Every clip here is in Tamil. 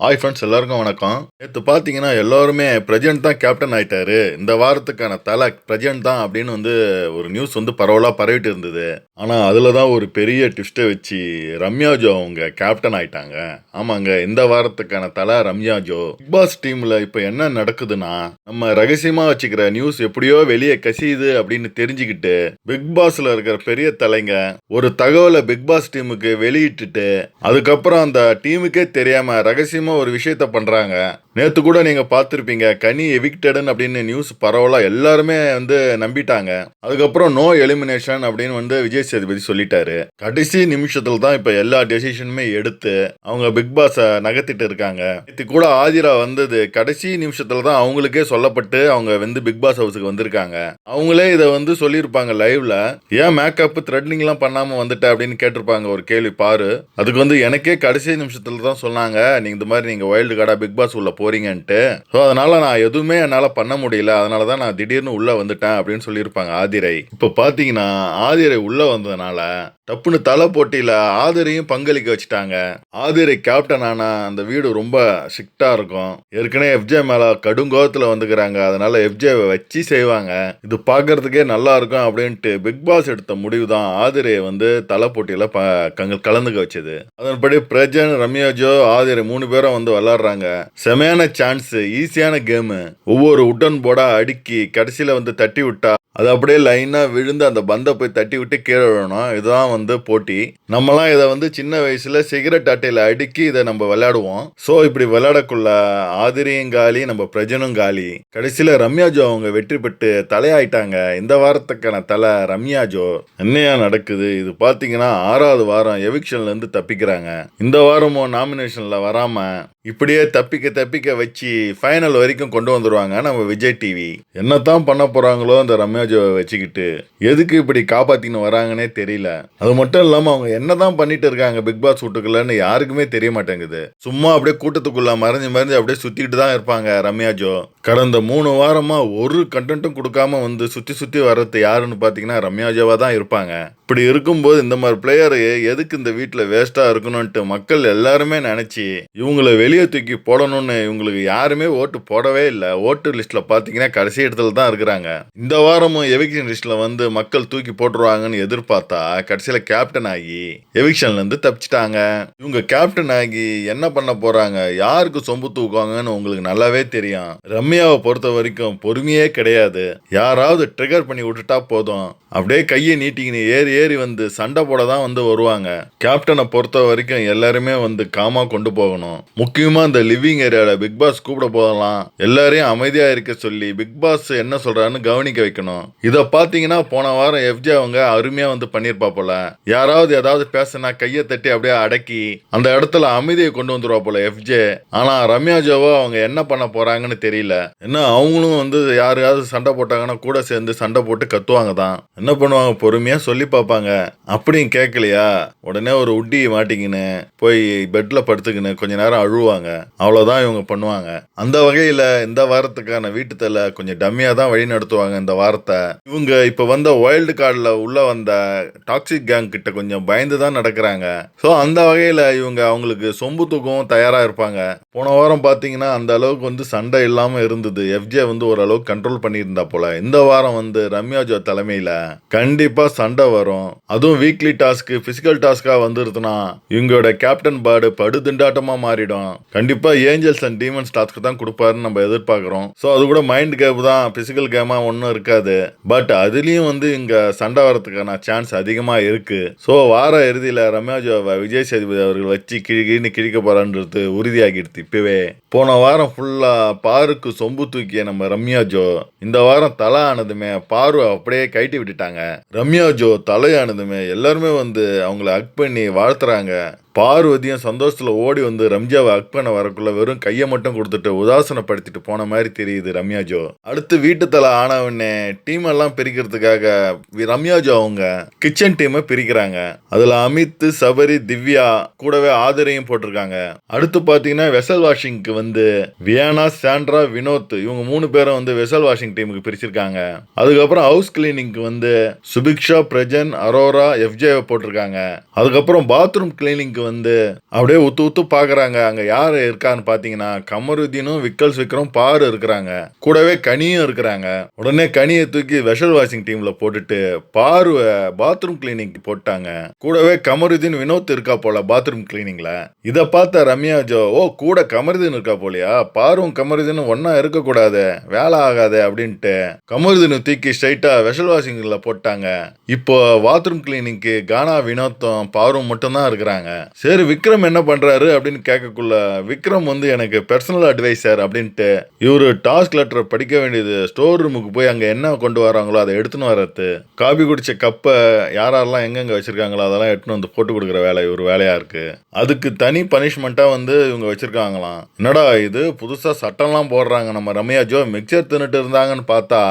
ஹாய் ஃப்ரெண்ட்ஸ், எல்லாருக்கும் வணக்கம். நேற்று பார்த்தீங்கன்னா எல்லாருமே பிரஜண்ட் தான் கேப்டன் ஆயிட்டாரு, இந்த வாரத்துக்கான தலை பிரஜண்ட் தான் அப்படின்னு ஒரு நியூஸ் பரவலாக பரவிட்டு இருந்தது. ஆனால் அதில் தான் ஒரு பெரிய ட்விஸ்ட்டை வச்சு ரம்யா ஜோ அவங்க கேப்டன் ஆயிட்டாங்க. ஆமாங்க, இந்த வாரத்துக்கான தலை ரம்யா ஜோ. பிக் பாஸ் டீமில் இப்போ என்ன நடக்குதுன்னா, நம்ம ரகசியமாக வச்சுக்கிற நியூஸ் எப்படியோ வெளியே கசியுது அப்படின்னு தெரிஞ்சுக்கிட்டு பிக் பாஸ்ல இருக்கிற பெரிய தலைங்க ஒரு தகவலை பிக் பாஸ் டீமுக்கு வெளியிட்டுட்டு அதுக்கப்புறம் அந்த டீமுக்கே தெரியாம ரகசியமா ஒரு விஷயத்த பண்றாங்க. நேத்து கூட நீங்க பார்த்திருப்பீங்க, கனி எவிக்டட்னு அப்படின்னு நியூஸ் பரவலா எல்லாருமே நம்பிட்டாங்க. அதுக்கப்புறம் நோ எலிமினேஷன் அப்படின்னு விஜய் சேதுபதி சொல்லிட்டாரு. கடைசி நிமிஷத்துல தான் இப்ப எல்லா டெசிஷனுமே எடுத்து அவங்க பிக் பாஸ நகர்த்திட்டு இருக்காங்க. நேத்து கூட ஆதிரா வந்தது கடைசி நிமிஷத்துல தான் அவங்களுக்கே சொல்லப்பட்டு அவங்க பிக் பாஸ் ஹவுஸுக்கு வந்திருக்காங்க. அவங்களே இதை சொல்லியிருப்பாங்க லைவ்ல. ஏன் மேக்கப் த்ரெட்னிங் எல்லாம் பண்ணாம வந்துட்ட அப்படின்னு கேட்டிருப்பாங்க ஒரு கேள்வி பாரு. அதுக்கு எனக்கே கடைசி நிமிஷத்துல தான் சொன்னாங்க, நீங்க இந்த மாதிரி நீங்க வைல்டு கார்டா பிக் பாஸ் உள்ள போறீங்கன்ட்டு. ஸோ அதனால நான் எதுவுமே என்னால் பண்ண முடியல, அதனால தான் நான் திடீர்னு உள்ள வந்துட்டேன் அப்படின்னு சொல்லியிருப்பாங்க ஆதிரை. இப்போ பார்த்தீங்கன்னா ஆதிரை உள்ள வந்ததுனால டப்புன்னு தலை போட்டியில் ஆதிரையும் பங்களிக்க வச்சுட்டாங்க. ஆதிரை கேப்டன் ஆனா அந்த வீடு ரொம்ப ஸ்ட்ரிக்டா இருக்கும். ஏற்கனவே எஃப்ஜே மேல கடுங்கோகத்தில் வந்துக்கிறாங்க, அதனால எஃப்ஜேவை வச்சு செய்வாங்க. இது பார்க்கறதுக்கே நல்லா இருக்கும் அப்படின்ட்டு பிக் பாஸ் எடுத்த முடிவு தான் ஆதிரையை தலை போட்டியில் கலந்துக்க வச்சது. அதன்படி பிரஜன், ரம்யா ஜோ, ஆதிரை 3 பேரும் விளையாடுறாங்க. செமையான சான்ஸ், ஈஸியான கேமு. ஒவ்வொரு உட்டன் போர்டா அடுக்கி கடைசியில் தட்டி விட்டா அது அப்படியே லைனா விழுந்து அந்த பந்தை போய் தட்டி விட்டு கீழே விழணும். இதுதான் போட்டி. நம்மலாம் இதை சின்ன வயசுல சிகரெட் அட்டையில அடுக்கி இதை நம்ம விளையாடுவோம். ஸோ இப்படி விளையாடக்குள்ள ஆதிரியும் காலி, நம்ம பிரஜனும் காலி. கடைசியில ரம்யா ஜோ அவங்க வெற்றி பெற்று தலையாயிட்டாங்க. இந்த வாரத்துக்கான தலை ரம்யா ஜோ. என்னையா நடக்குது இது? பாத்தீங்கன்னா 6வது வாரம் எவிக்ஷன்ல இருந்து தப்பிக்கிறாங்க. இந்த வாரமும் நாமினேஷன்ல வராம இப்படியே தப்பிக்க வச்சு ஃபைனல் வரைக்கும் கொண்டு வந்துருவாங்க நம்ம விஜய் டிவி. என்னத்தான் பண்ண போறாங்களோ அந்த ரம்யா ஜோவை வச்சுக்கிட்டு, எதுக்கு இப்படி காப்பாத்தின்னு வராங்கன்னே தெரியல. அது மட்டும் இல்லாம அவங்க என்னதான் பண்ணிட்டு இருக்காங்க பிக் பாஸ் வீட்டுக்குள்ளன்னு யாருக்குமே தெரிய மாட்டேங்குது. சும்மா அப்படியே கூட்டத்துக்குள்ள மறைஞ்சு அப்படியே சுத்திட்டு தான் இருப்பாங்க ரம்யா ஜோ. கடந்த 3 வாரமா ஒரு கண்டென்ட்டும் கொடுக்காம சுத்தி வர்றது யாருன்னு பாத்தீங்கன்னா ரம்யா ஜோவா தான் இருப்பாங்க. இப்படி இருக்கும்போது இந்த மாதிரி பிளேயர் எதுக்கு இந்த வீட்டில் வேஸ்டா இருக்கணும்ட்டு மக்கள் எல்லாருமே நினைச்சு இவங்களை வெளியே தூக்கி போடணும்னு இவங்களுக்கு யாருமே ஓட்டு போடவே இல்லை. ஓட்டு லிஸ்ட்ல பாத்தீங்கன்னா கடைசி இடத்துல தான் இருக்கிறாங்க. இந்த வாரமும் எவிக்ஷன் லிஸ்ட்ல மக்கள் தூக்கி போட்டுருவாங்கன்னு எதிர்பார்த்தா கடைசியில கேப்டன் ஆகி எவிக்ஷன்ல இருந்து தப்பிச்சிட்டாங்க. இவங்க கேப்டன் ஆகி என்ன பண்ண போறாங்க, யாருக்கு சொம்பு தூக்குவாங்கன்னு உங்களுக்கு நல்லாவே தெரியும். ரம்யாவை பொறுத்த வரைக்கும் பொறுமையே கிடையாது. யாராவது ட்ரிகர் பண்ணி விட்டுட்டா போதும், அப்படியே கையை நீட்டிக்கின்னு ஏறி சண்டை போட தான் வருவாங்க. கேப்டனை பொறுத்த வரைக்கும் எல்லாருமே காமா கொண்டு போகணும். முக்கியமா இந்த லிவிங் ஏரியால பிக் பாஸ் கூப்பிட போதலாம் எல்லாரையும் அமைதியா இருக்க சொல்லி பிக் பாஸ் என்ன சொல்றான்னு கவனிக்க வைக்கணும். இத பாத்தீங்கன்னா போன வாரம் எஃப்ஜே அவங்க அருமையா பண்ணிருப்பா போல. யாராவது ஏதாவது பேசினா கையை தட்டி அப்படியே அடக்கி அந்த இடத்துல அமைதியை கொண்டு வந்துருவா போல எஃப்ஜே. ஆனா ரம்யா ஜோவோ அவங்க என்ன பண்ண போறாங்கன்னு தெரியல. என்ன அவங்களும் யாரையாவது சண்டை போட்டாங்கன்னா கூட சேர்ந்து சண்டை போட்டு கத்துவாங்க தான். என்ன பண்ணுவாங்க, பொறுமையா சொல்லி பார்ப்பாங்க. அப்படியும் கேட்கலையா உடனே ஒரு உட்டி மாட்டிக்கின்னு போய் பெட்ல படுத்துக்கின்னு கொஞ்ச நேரம் அழுவாங்க. அவ்வளவுதான் இவங்க பண்ணுவாங்க. அந்த வகையில இந்த வாரத்துக்கான வீட்டு தலை கொஞ்சம் டம்மியா தான் வழி நடத்துவாங்க இந்த வாரத்தை. இவங்க இப்ப வைல்டு கார்டுல உள்ள வந்த டாக்ஸிக் கேங் கிட்ட கொஞ்சம் பயந்து தான் நடக்கிறாங்க. ஸோ அந்த வகையில இவங்க அவங்களுக்கு சொம்பு தூக்கவும் தயாரா இருப்பாங்க. போன வாரம் பாத்தீங்கன்னா அந்த அளவுக்கு சண்டை இல்லாம இருந்தது. எஃப்ஜே ஓரளவுக்கு கண்ட்ரோல் பண்ணியிருந்தா போல. இந்த வாரம் ரம்யா ஜோ தலைமையில கண்டிப்பா சண்டை வரும். அதுவும் வீக்லி டாஸ்க் பிசிக்கல் டாஸ்கா வந்துருதுன்னா இவங்களோட கேப்டன் பாடு படுதிண்டாட்டமா மாறிடும். கண்டிப்பா ஏஞ்சல்ஸ் அண்ட் டீமன்ஸ் டாஸ்க் தான் கொடுப்பாருன்னு நம்ம எதிர்பார்க்கிறோம். ஸோ அது கூட மைண்ட் கேம் தான், பிசிக்கல் கேமா ஒன்றும் இருக்காது. பட் அதுலயும் இங்க சண்டை வரதுக்கான சான்ஸ் அதிகமா இருக்கு. ஸோ வார இறுதியில ரம்யா ஜோவை விஜய் சேதுபதி அவர்கள் வச்சு கிழிக்க போறான்றது உறுதியாகிடுது இப்பவே. போன வாரம் ஃபுல்லா பாருக்கு சொம்பு தூக்கிய நம்ம ரம்யா ஜோ இந்த வாரம் தலை ஆனதுமே பாரு அப்படியே கைட்டி விட்டுட்டாங்க. ரம்யா ஜோ தலையானதுமே எல்லாருமே அவங்கள ஹக் பண்ணி வாழ்த்துறாங்க. பார்வதியும் சந்தோஷத்துல ஓடி ரம்யாவை ஹக் பண்ண வரக்குள்ள வெறும் கையை மட்டும் கொடுத்துட்டு உதாசனப்படுத்திட்டு போன மாதிரி தெரியுது ரம்யா ஜோ. அடுத்து வீட்டு தலை ஆனவனே டீம் எல்லாம் பிரிக்கிறதுக்காக ரம்யா ஜோ அவங்க கிச்சன் டீமை பிரிக்கிறாங்க. அதுல அமித், சபரி, திவ்யா கூடவே ஆதரையும் போட்டிருக்காங்க. அடுத்து பாத்தீங்கன்னா வெசல் வாஷிங்க்கு வியானா, சாண்ட்ரா, வினோத் இவங்க 3 பேரும் வெசல் வாஷிங் டீமுக்கு பிரிச்சிருக்காங்க. அதுக்கப்புறம் ஹவுஸ் கிளீனிங்க்கு சுபிக்ஷா, பிரஜன், அரோரா, எஃப்ஜே போட்டிருக்காங்க. அதுக்கப்புறம் பாத்ரூம் கிளீனிங்க்கு வீட்டுக்கு வந்து அப்படியே உத்து உத்து பாக்குறாங்க. அங்க யாரு இருக்கான்னு பாத்தீங்கன்னா கமருதீனும் விக்கல்ஸ் விக்ரம் பாரு இருக்கிறாங்க. கூடவே கனியும் இருக்கிறாங்க. உடனே கனியை தூக்கி வெஷல் வாஷிங் டீம்ல போட்டுட்டு பாரு பாத்ரூம் கிளீனிங் போட்டாங்க. கூடவே கமருதீன் வினோத் இருக்கா போல பாத்ரூம் கிளீனிங்ல. இத பார்த்த ரம்யா ஜோ, ஓ கூட கமருதீன் இருக்கா போலியா, பாரும் கமருதீனும் ஒன்னா இருக்க கூடாது, வேலை ஆகாது அப்படின்ட்டு கமருதீனை தூக்கி ஸ்ட்ரைட்டா வெஷல் வாஷிங்ல போட்டாங்க. இப்போ பாத்ரூம் கிளீனிங்க்கு கானா வினோத்தும் பாரும் மட்டும் தான் இருக்கிறாங்க. சரி விக்ரம் என்ன பண்றாரு அப்படின்னு கேட்கக்குள்ள விக்ரம் வந்து எனக்கு பர்சனல் அட்வைசர் அப்படின்ட்டு இவரு டாஸ்க் லெட்டர் படிக்க வேண்டியது, ஸ்டோர் ரூமுக்கு போய் அங்க என்ன கொண்டு வராங்களோ அதை எடுத்துன்னு வர்றது, காபி குடிச்ச கப்பை யாரெல்லாம் எங்கெங்க வச்சிருக்காங்களோ அதெல்லாம் எடுத்துன்னு வந்து போட்டு கொடுக்குற வேலை இவர் வேலையா இருக்கு. அதுக்கு தனி பனிஷ்மெண்டா வந்து இவங்க வச்சிருக்காங்களாம். என்னடா இது புதுசா சட்டம்லாம் போடுறாங்க. நம்ம ரம்யா ஜோ மிக்சர் தின்னுட்டு இருந்தாங்கன்னு பார்த்தா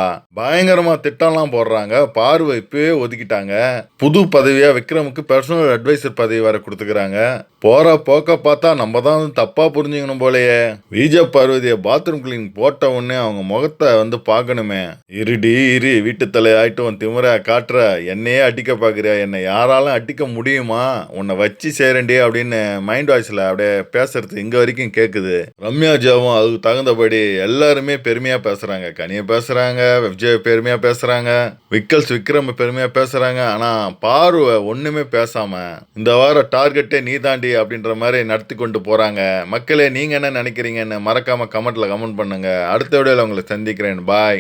பயங்கரமா திட்டம்லாம் போடுறாங்க. பார்வை இப்பவே ஒதுக்கிட்டாங்க. புது பதவியா விக்ரமுக்கு பர்சனல் அட்வைசர் பதவி வர கொடுத்துக்கிறாங்க. போற போக்க பார்த்தா நம்ம தான் வந்து தப்பா புரிஞ்சுக்கணும் போலயே. விஜய் பார்வதியை பாத்ரூம் கிளீன் போட்ட உடனே அவங்க முகத்தை வந்து பார்க்கணுமே. இருடி இரு, வீட்டு தலை ஆயிட்டு உன் திமுறை காட்டுற, என்னையே அடிக்க பாக்குறியா, என்னை யாராலும் அடிக்க முடியுமா, உன்னை வச்சு சேரண்டி அப்படின்னு மைண்ட் வாய்ஸ்ல அப்படியே பேசுறது இங்க வரைக்கும் கேக்குது. ரம்யா ஜாவும் அதுக்கு தகுந்தபடி எல்லாருமே பெருமையா பேசுறாங்க. கனியை பேசுறாங்க, விஜய் பெருமையா பேசுறாங்க, விக்கல்ஸ் விக்ரம் பெருமையா பேசுறாங்க. ஆனா பார்வை ஒண்ணுமே பேசாம இந்த வார டார்கெட்டே நீ தாண்டி அப்படின்ற மாதிரி நடத்தி கொண்டு போறாங்க. மக்களே நீங்க என்ன நினைக்கிறீங்கன்னு மறக்காம கமெண்ட்ல கமெண்ட் பண்ணுங்க. அடுத்த வீடியோல உங்களை சந்திக்கிறேன். பாய்.